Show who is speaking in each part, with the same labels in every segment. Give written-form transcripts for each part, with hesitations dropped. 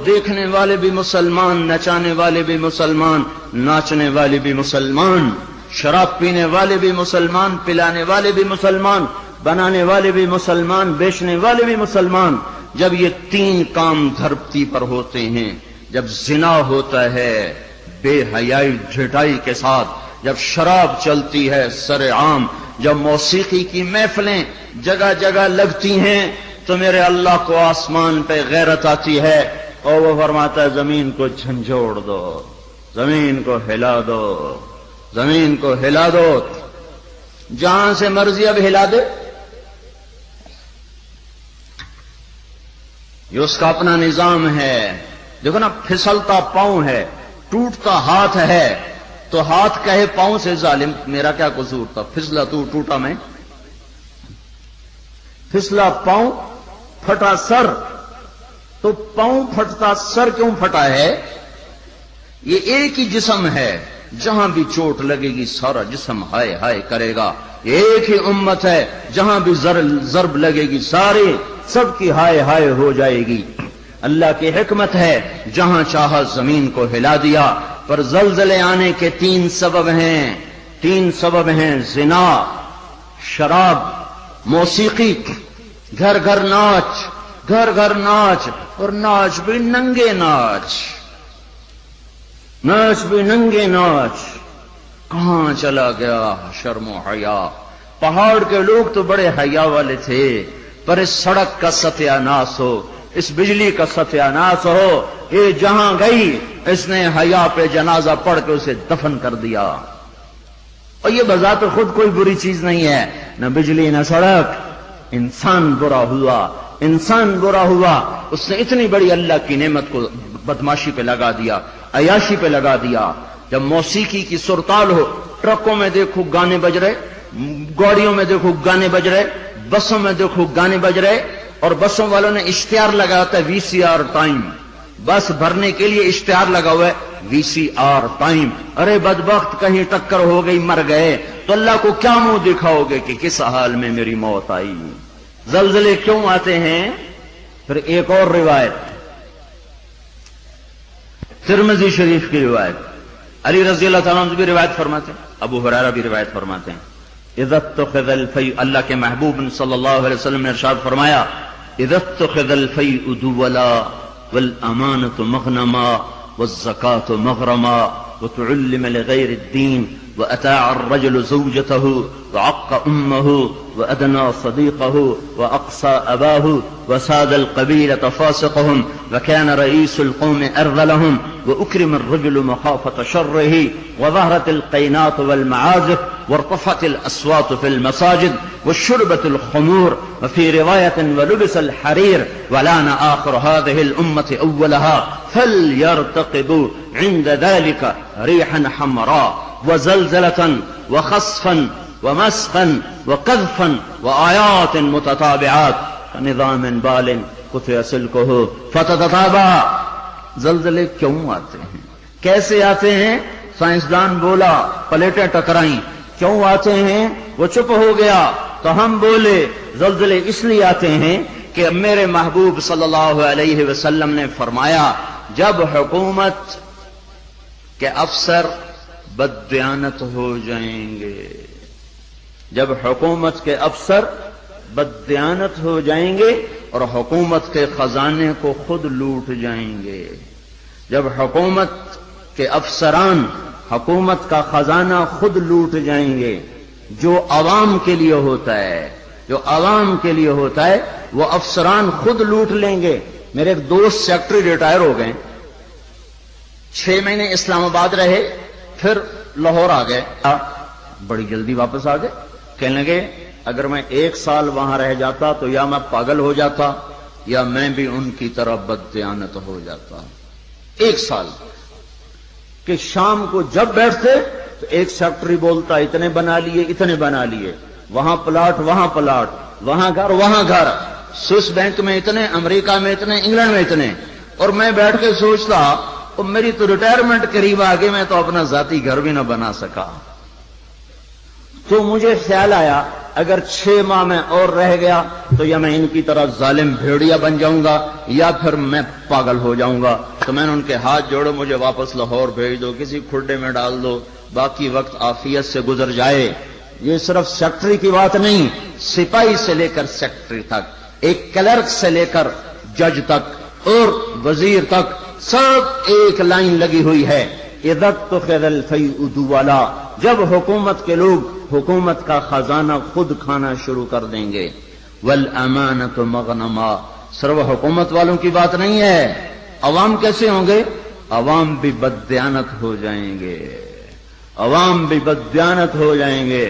Speaker 1: دیکھنے والے بھی مسلمان، نچانے والے بھی مسلمان، ناچنے والے بھی مسلمان، شراب پینے والے بھی مسلمان، پلانے والے بھی مسلمان، بنانے والے بھی مسلمان، بیچنے والے بھی مسلمان۔ جب یہ تین کام دھرتی پر ہوتے ہیں، جب زنا ہوتا ہے بے حیائی جھٹائی کے ساتھ، جب شراب چلتی ہے سر عام، جب موسیقی کی محفلیں جگہ جگہ لگتی ہیں، تو میرے اللہ کو آسمان پہ غیرت آتی ہے اور وہ فرماتا ہے زمین کو جھنجھوڑ دو، زمین کو ہلا دو، زمین کو ہلا دو، جہاں سے مرضی اب ہلا دے۔ یہ اس کا اپنا نظام ہے۔ دیکھو نا، پھسلتا پاؤں ہے، ٹوٹتا ہاتھ ہے، تو ہاتھ کہے پاؤں سے ظالم میرا کیا قصور تھا، پھسلا تو ٹوٹا میں، پھسلا پاؤں پھٹا سر، تو پاؤں پھٹتا سر کیوں پھٹا ہے؟ یہ ایک ہی جسم ہے، جہاں بھی چوٹ لگے گی سارا جسم ہائے ہائے کرے گا۔ ایک ہی امت ہے، جہاں بھی ضرب لگے گی سارے سب کی ہائے ہائے ہو جائے گی۔ اللہ کی حکمت ہے، جہاں چاہا زمین کو ہلا دیا۔ پر زلزلے آنے کے تین سبب ہیں، زنا، شراب، موسیقی، گھر گھر ناچ، گھر گھر ناچ، اور ناچ بھی ننگے ناچ، ناچ بھی ننگے ناچ۔ کہاں چلا گیا شرم و حیا؟ پہاڑ کے لوگ تو بڑے حیا والے تھے، پر اس سڑک کا ستیہ ناس ہو، اس بجلی کا ستیہ ناس ہو، یہ جہاں گئی اس نے حیا پہ جنازہ پڑھ کے اسے دفن کر دیا۔ اور یہ بذات خود کوئی بری چیز نہیں ہے، نہ بجلی نہ سڑک، انسان برا ہوا، انسان برا ہوا، اس نے اتنی بڑی اللہ کی نعمت کو بدماشی پہ لگا دیا، عیاشی پہ لگا دیا۔ جب موسیقی کی سرتال ہو، ٹرکوں میں دیکھو گانے بج رہے، گاڑیوں میں دیکھو گانے بج رہے، بسوں میں دیکھو گانے بج رہے، اور بسوں والوں نے اشتہار لگا ہوتا ہے وی سی آر ٹائم، بس بھرنے کے لیے اشتہار لگا ہوا ہے وی سی آر ٹائم۔ ارے بدبخت، کہیں ٹکر ہو گئی مر گئے تو اللہ کو کیا منہ دکھاؤ گے کہ کس حال میں میری موت آئی؟ زلزلے کیوں آتے ہیں؟ پھر ایک اور روایت، ترمذی شریف کی روایت، علی رضی اللہ تعالیٰ عنہ بھی روایت فرماتے ہیں، ابو ہریرہ بھی روایت فرماتے ہیں، اذا اتخذ الفیء، اللہ کے محبوب صلی اللہ علیہ وسلم نے ارشاد فرمایا، اذا اتخذ الفیء دولا والامانة مغنما والزکاة مغرما وتعلم لغیر الدین وأتاع الرجل زوجته وعق أمه وأدنى صديقه وأقصى أباه وساد القبيلة فاسقهم وكان رئيس القوم أرذلهم وأكرم الرجل مخافة شره وظهرت القينات والمعازف وارتفعت الأصوات في المساجد والشربة الخمور وفي رواية ولبس الحرير ولان آخر هذه الأمة أولها فليرتقبوا عند ذلك ريحا حمراء وزلزلة وخسفا ومسخا وقذفا وآيات متتابعات كنظام بال قطع سلكه فتتتابع۔ زلزلے کیوں آتے ہیں؟ کیسے آتے ہیں؟ سائنسدان بولا، پلیٹیں ٹکرائیں۔ کیوں آتے ہیں؟ وہ چپ ہو گیا تو ہم بولے۔ زلزلے اس لیے آتے ہیں کہ میرے محبوب صلی اللہ علیہ وسلم نے فرمایا، جب حکومت کے افسر بددیانت ہو جائیں گے، جب حکومت کے افسر بددیانت ہو جائیں گے اور حکومت کے خزانے کو خود لوٹ جائیں گے، جب حکومت کے افسران حکومت کا خزانہ خود لوٹ جائیں گے، جو عوام کے لیے ہوتا ہے، جو عوام کے لیے ہوتا ہے وہ افسران خود لوٹ لیں گے۔ میرے ایک دوست سیکٹری ریٹائر ہو گئے، 6 مہینے اسلام آباد رہے، پھر لاہور آ گئے، بڑی جلدی واپس آ گئے۔ کہنے لگے اگر میں 1 سال وہاں رہ جاتا تو یا میں پاگل ہو جاتا یا میں بھی ان کی طرح بددیانت ہو جاتا۔ 1 سال کہ شام کو جب بیٹھتے تو ایک سیکٹری بولتا اتنے بنا لیے، اتنے بنا لیے، وہاں پلاٹ، وہاں پلاٹ، وہاں گھر، وہاں گھر، سوئس بینک میں اتنے، امریکہ میں اتنے، انگلینڈ میں اتنے، اور میں بیٹھ کے سوچتا اور میری تو ریٹائرمنٹ قریب آ گئی، میں تو اپنا ذاتی گھر بھی نہ بنا سکا۔ تو مجھے خیال آیا اگر 6 ماہ میں اور رہ گیا تو یا میں ان کی طرح ظالم بھیڑیا بن جاؤں گا یا پھر میں پاگل ہو جاؤں گا۔ تو میں نے ان کے ہاتھ جوڑے، مجھے واپس لاہور بھیج دو، کسی کھڈے میں ڈال دو، باقی وقت عافیت سے گزر جائے۔ یہ صرف سیکٹری کی بات نہیں، سپاہی سے لے کر سیکٹری تک، ایک کلرک سے لے کر جج تک اور وزیر تک سب ایک لائن لگی ہوئی ہے، اذا اتخذ الفیء دوالا، جب حکومت کے لوگ حکومت کا خزانہ خود کھانا شروع کر دیں گے، والامانۃ مغنما، صرف حکومت والوں کی بات نہیں ہے، عوام کیسے ہوں گے؟ عوام بھی بددیانت ہو جائیں گے، عوام بھی بددیانت ہو جائیں گے،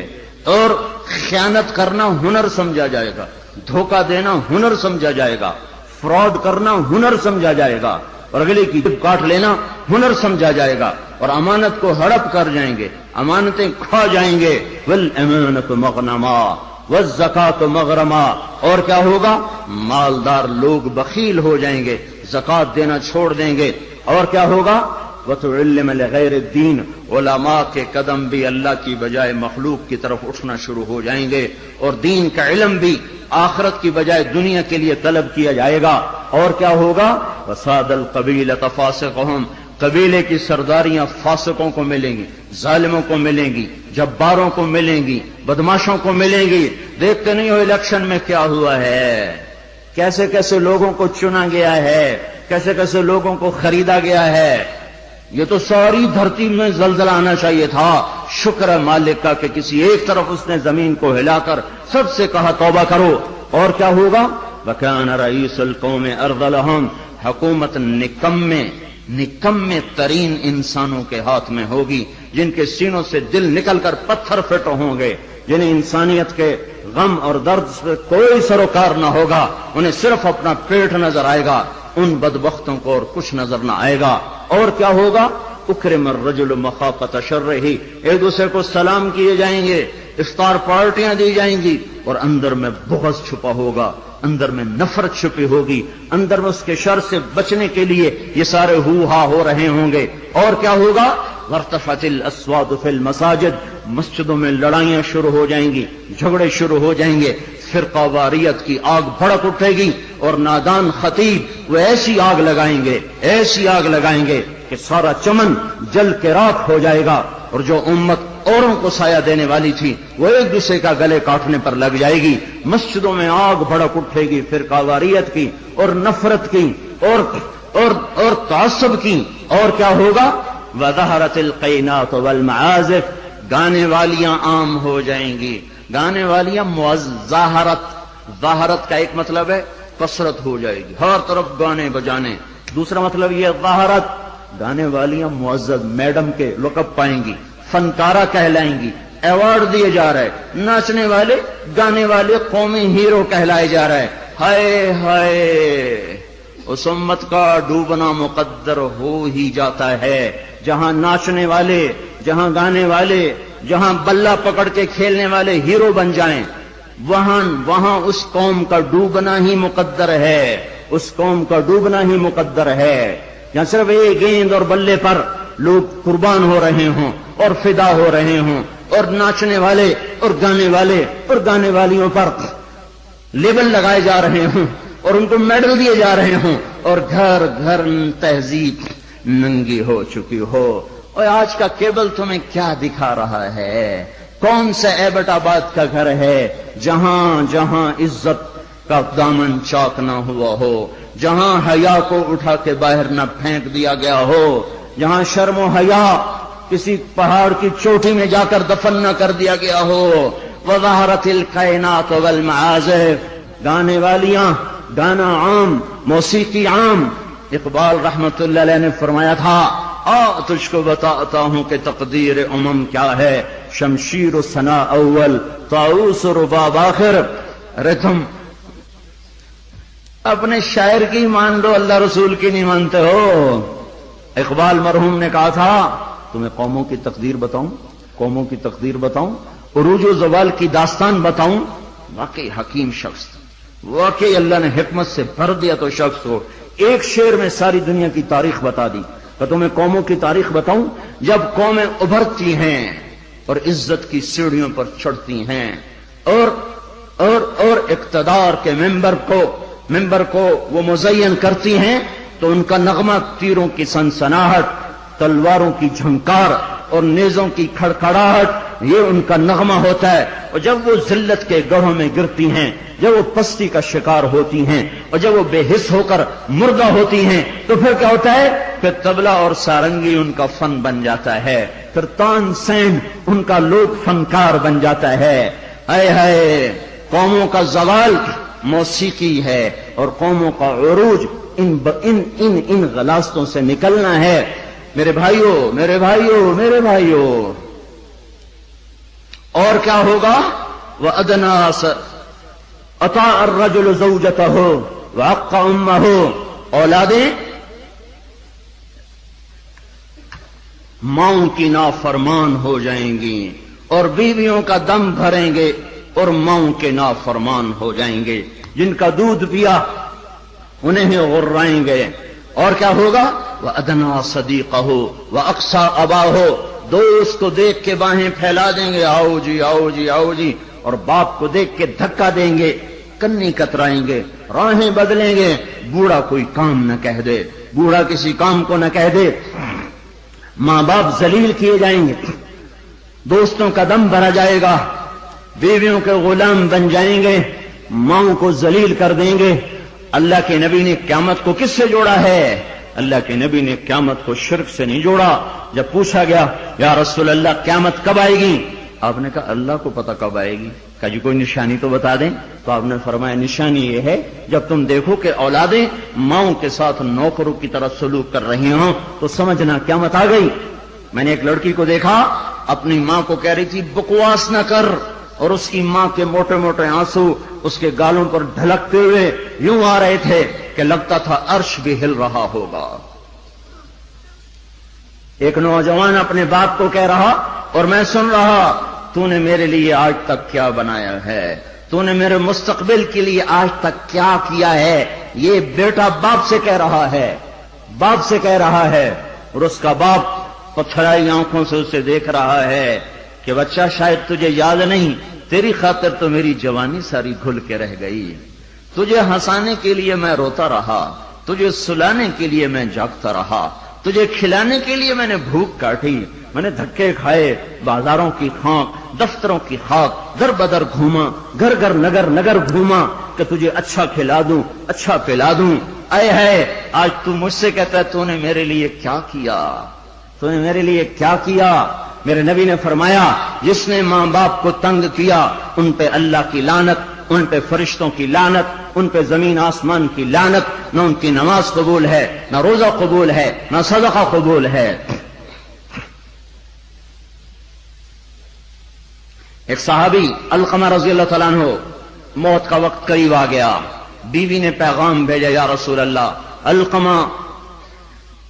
Speaker 1: اور خیانت کرنا ہنر سمجھا جائے گا، دھوکہ دینا ہنر سمجھا جائے گا، فراڈ کرنا ہنر سمجھا جائے گا، اور اگلے کی جب کاٹ لینا ہنر سمجھا جائے گا، اور امانت کو ہڑپ کر جائیں گے، امانتیں کھا جائیں گے۔ والامانۃ مغنما والزکاۃ مغرما، اور کیا ہوگا؟ مالدار لوگ بخیل ہو جائیں گے، زکات دینا چھوڑ دیں گے، اور کیا ہوگا؟ وَتُعِلِّمَ لِغَيْرِ الدِّينِ، علماء کے قدم بھی اللہ کی بجائے مخلوق کی طرف اٹھنا شروع ہو جائیں گے، اور دین کا علم بھی آخرت کی بجائے دنیا کے لیے طلب کیا جائے گا، اور کیا ہوگا؟ وَصَادَ الْقَبِيلَةَ فَاسِقُهُمْ، قبیلے کی سرداریاں فاسقوں کو ملیں گی، ظالموں کو ملیں گی، جباروں کو ملیں گی، بدماشوں کو ملیں گی۔ دیکھتے نہیں ہو الیکشن میں کیا ہوا ہے، کیسے کیسے لوگوں کو چنا گیا ہے، کیسے کیسے لوگوں کو خریدا گیا ہے۔ یہ تو ساری دھرتی میں زلزلہ آنا چاہیے تھا، شکر ہے مالک کا کہ کسی ایک طرف اس نے زمین کو ہلا کر سب سے کہا توبہ کرو۔ اور کیا ہوگا؟ وَكَانَ رَئِيسُ الْقَوْمِ أَرْذَلَهُمْ، حکومت نکمے ترین انسانوں کے ہاتھ میں ہوگی، جن کے سینوں سے دل نکل کر پتھر فٹ ہوں گے، جنہیں انسانیت کے غم اور درد سے کوئی سروکار نہ ہوگا، انہیں صرف اپنا پیٹ نظر آئے گا، ان بدبختوں کو اور کچھ نظر نہ آئے گا۔ اور کیا ہوگا؟ اکرم الرجل مخافۃ شرہ، ایک دوسرے کو سلام کیے جائیں گے، افطار پارٹیاں دی جائیں گی، اور اندر میں بغض چھپا ہوگا، اندر میں نفرت چھپی ہوگی، اندر میں اس کے شر سے بچنے کے لیے یہ سارے ہو ہا ہو رہے ہوں گے۔ اور کیا ہوگا؟ وارتفعت الاصوات فی المساجد، مسجدوں میں لڑائیاں شروع ہو جائیں گی، جھگڑے شروع ہو جائیں گے، فرقہ واریت کی آگ بھڑک اٹھے گی، اور نادان خطیب وہ ایسی آگ لگائیں گے کہ سارا چمن جل کے راکھ ہو جائے گا، اور جو امت اوروں کو سایہ دینے والی تھی وہ ایک دوسرے کا گلے کاٹنے پر لگ جائے گی۔ مسجدوں میں آگ بھڑک اٹھے گی فرقہ واریت کی اور نفرت کی اور تعصب کی۔ اور کیا ہوگا؟ وَظَهَرَتِ الْقَيْنَاتُ وَالْمَعَازِفُ، گانے والیاں عام ہو جائیں گی، گانے والیاں ظاہرت کا ایک مطلب ہے کثرت ہو جائے گی، ہر طرف گانے بجانے، دوسرا مطلب یہ ظاہرت، گانے والیاں معزز میڈم کے لقب پائیں گی، فنکارہ کہلائیں گی، ایوارڈ دیے جا رہے، ناچنے والے گانے والے قومی ہیرو کہلائے جا رہے۔ ہائے ہائے، اس امت کا ڈوبنا مقدر ہو ہی جاتا ہے، جہاں ناچنے والے، جہاں گانے والے، جہاں بلہ پکڑ کے کھیلنے والے ہیرو بن جائیں، وہاں اس قوم کا ڈوبنا ہی مقدر ہے، اس قوم کا ڈوبنا ہی مقدر ہے۔ جہاں صرف ایک گیند اور بلے پر لوگ قربان ہو رہے ہوں اور فدا ہو رہے ہوں، اور ناچنے والے اور گانے والیوں پر لیبل لگائے جا رہے ہوں اور ان کو میڈل دیے جا رہے ہوں، اور گھر گھر تہذیب ننگی ہو چکی ہو۔ اور آج کا کیبل تمہیں کیا دکھا رہا ہے؟ کون سا ایبٹ آباد کا گھر ہے جہاں عزت کا دامن چاک نہ ہوا ہو، جہاں حیا کو اٹھا کے باہر نہ پھینک دیا گیا ہو، جہاں شرم و حیا کسی پہاڑ کی چوٹی میں جا کر دفن نہ کر دیا گیا ہو۔ وَظَهَرَتِ الْقَيْنَاتُ وَالْمَعَازِفُ، گانے والیاں، گانا عام، موسیقی عام۔ اقبال رحمت اللہ علیہ نے فرمایا تھا، تجھ کو بتاتا ہوں کہ تقدیر امم کیا ہے، شمشیر و ثنا اول، طاؤس و رباب آخر۔ ارے تم اپنے شاعر کی مان لو، اللہ رسول کی نہیں مانتے ہو۔ اقبال مرحوم نے کہا تھا، تمہیں قوموں کی تقدیر بتاؤں، عروج و زوال کی داستان بتاؤں۔ واقعی حکیم شخص، واقعی اللہ نے حکمت سے بھر دیا تو شخص ہو، ایک شعر میں ساری دنیا کی تاریخ بتا دی۔ کہ تمہیں قوموں کی تاریخ بتاؤں جب قومیں ابھرتی ہیں اور عزت کی سیڑھیوں پر چڑھتی ہیں اور اقتدار کے ممبر کو وہ مزین کرتی ہیں تو ان کا نغمہ تیروں کی سنسناہٹ، تلواروں کی جھنکار اور نیزوں کی کھڑکھڑاہٹ، یہ ان کا نغمہ ہوتا ہے۔ اور جب وہ ذلت کے گڑھوں میں گرتی ہیں، جب وہ پستی کا شکار ہوتی ہیں اور جب وہ بے حس ہو کر مردہ ہوتی ہیں تو پھر کیا ہوتا ہے؟ پھر طبلہ اور سارنگی ان کا فن بن جاتا ہے، پھر تان سین ان کا لوک فنکار بن جاتا ہے۔ اے ہے قوموں کا زوال موسیقی ہے اور قوموں کا عروج ان غلاستوں سے نکلنا ہے۔ میرے بھائیوں اور کیا ہوگا؟ وَأَدْنَا أَطَاعَ الرَّجُلُ زَوْجَتَهُ وَعَقَّ أُمَّهُ، اولادیں ماؤں کی نافرمان ہو جائیں گی اور بیویوں کا دم بھریں گے اور ماؤں کے نافرمان ہو جائیں گے، جن کا دودھ پیا انہیں غرائیں گے۔ اور کیا ہوگا؟ وَأَدْنَا صَدِيقَهُ وَأَقْصَى أَبَاهُ، دوست کو دیکھ کے باہیں پھیلا دیں گے، آؤ جی آؤ جی آؤ جی، اور باپ کو دیکھ کے دھکا دیں گے، کنی کترائیں گے، راہیں بدلیں گے، بوڑھا کوئی کام نہ کہہ دے، بوڑھا کسی کام کو نہ کہہ دے، ماں باپ ذلیل کیے جائیں گے، دوستوں کا دم بھرا جائے گا، بیویوں کے غلام بن جائیں گے، ماؤں کو ذلیل کر دیں گے۔ اللہ کے نبی نے قیامت کو کس سے جوڑا ہے؟ اللہ کے نبی نے قیامت کو شرک سے نہیں جوڑا۔ جب پوچھا گیا یا رسول اللہ قیامت کب آئے گی؟ آپ نے کہا اللہ کو پتہ کب آئے گی، کہا جی کوئی نشانی تو بتا دیں۔ تو آپ نے فرمایا نشانی یہ ہے جب تم دیکھو کہ اولادیں ماؤں کے ساتھ نوکروں کی طرح سلوک کر رہی ہوں تو سمجھنا قیامت آ گئی۔ میں نے ایک لڑکی کو دیکھا اپنی ماں کو کہہ رہی تھی بکواس نہ کر، اور اس کی ماں کے موٹے موٹے آنسو اس کے گالوں پر ڈھلکتے ہوئے یوں آ رہے تھے کہ لگتا تھا عرش بھی ہل رہا ہوگا۔ ایک نوجوان اپنے باپ کو کہہ رہا اور میں سن رہا، تو نے میرے لیے آج تک کیا بنایا ہے، تو نے میرے مستقبل کے لیے آج تک کیا کیا ہے۔ یہ بیٹا باپ سے کہہ رہا ہے اور اس کا باپ پتھرائی آنکھوں سے اسے دیکھ رہا ہے کہ بچہ شاید تجھے یاد نہیں، تیری خاطر تو میری جوانی ساری گھل کے رہ گئی، تجھے ہنسانے کے لیے میں روتا رہا، تجھے سلانے کے لیے میں جاگتا رہا، تجھے کھلانے کے لیے میں نے بھوک کاٹی، میں نے دھکے کھائے، بازاروں کی خاک، دفتروں کی خاک، در بدر گھوما، گھر گھر نگر نگر گھوما کہ تجھے اچھا کھلا دوں، اچھا پلا دوں۔ اے ہے آج تو مجھ سے کہتا ہے تو نے میرے لیے کیا کیا، تو نے میرے لیے کیا کیا؟ میرے نبی نے فرمایا جس نے ماں باپ کو تنگ کیا ان پہ اللہ کی لعنت، ان پہ فرشتوں کی لعنت، ان پہ زمین آسمان کی لعنت، نہ ان کی نماز قبول ہے، نہ روزہ قبول ہے، نہ صدقہ قبول ہے۔ ایک صحابی علقمہ رضی اللہ تعالیٰ عنہ، موت کا وقت قریب آ گیا، بیوی نے پیغام بھیجا یا رسول اللہ علقمہ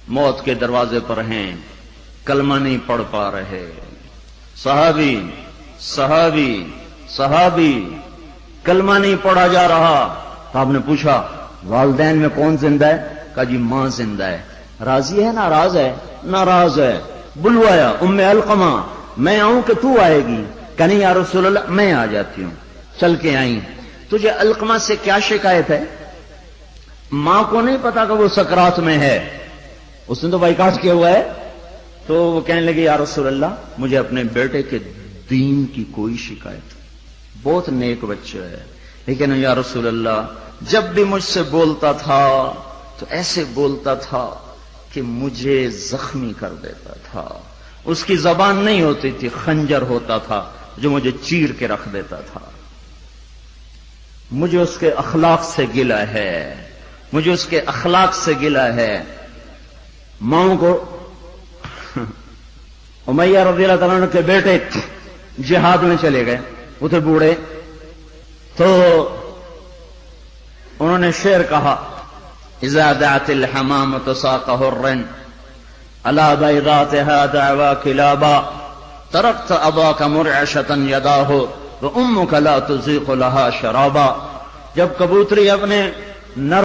Speaker 1: موت کے دروازے پر ہیں، کلمہ نہیں پڑھ پا رہے۔ صحابی کلمہ نہیں پڑھا جا رہا۔ تو آپ نے پوچھا والدین میں کون زندہ ہے؟ کہا جی ماں زندہ ہے۔ راضی ہے ناراض ہے؟ ناراض ہے۔ بلوایا ام علقمہ، میں آؤں کہ تو آئے گی؟ کہ نہیں یا رسول اللہ میں آ جاتی ہوں۔ چل کے آئیں۔ تجھے علقمہ سے کیا شکایت ہے؟ ماں کو نہیں پتا کہ وہ سکرات میں ہے، اس نے تو بائیکاٹ کیا ہوا ہے۔ تو وہ کہنے لگے یا رسول اللہ مجھے اپنے بیٹے کے دین کی کوئی شکایت، بہت نیک بچہ ہے، لیکن یا رسول اللہ جب بھی مجھ سے بولتا تھا تو ایسے بولتا تھا کہ مجھے زخمی کر دیتا تھا، اس کی زبان نہیں ہوتی تھی، خنجر ہوتا تھا جو مجھے چیر کے رکھ دیتا تھا۔ مجھے اس کے اخلاق سے گلہ ہے، مجھے اس کے اخلاق سے گلہ ہے۔ ماؤں کو امیہ رضی اللہ تعالیٰ عنہ کے بیٹے جہاد میں چلے گئے، وہ تھے بوڑھے، تو انہوں نے شعر کہا اذا دعت الحمامة ساق حر على بيضاتها دعوى كلابا تركت اباك مرعشة يداه وامك لا تزيق لها شرابا۔ جب کبوتری اپنے نر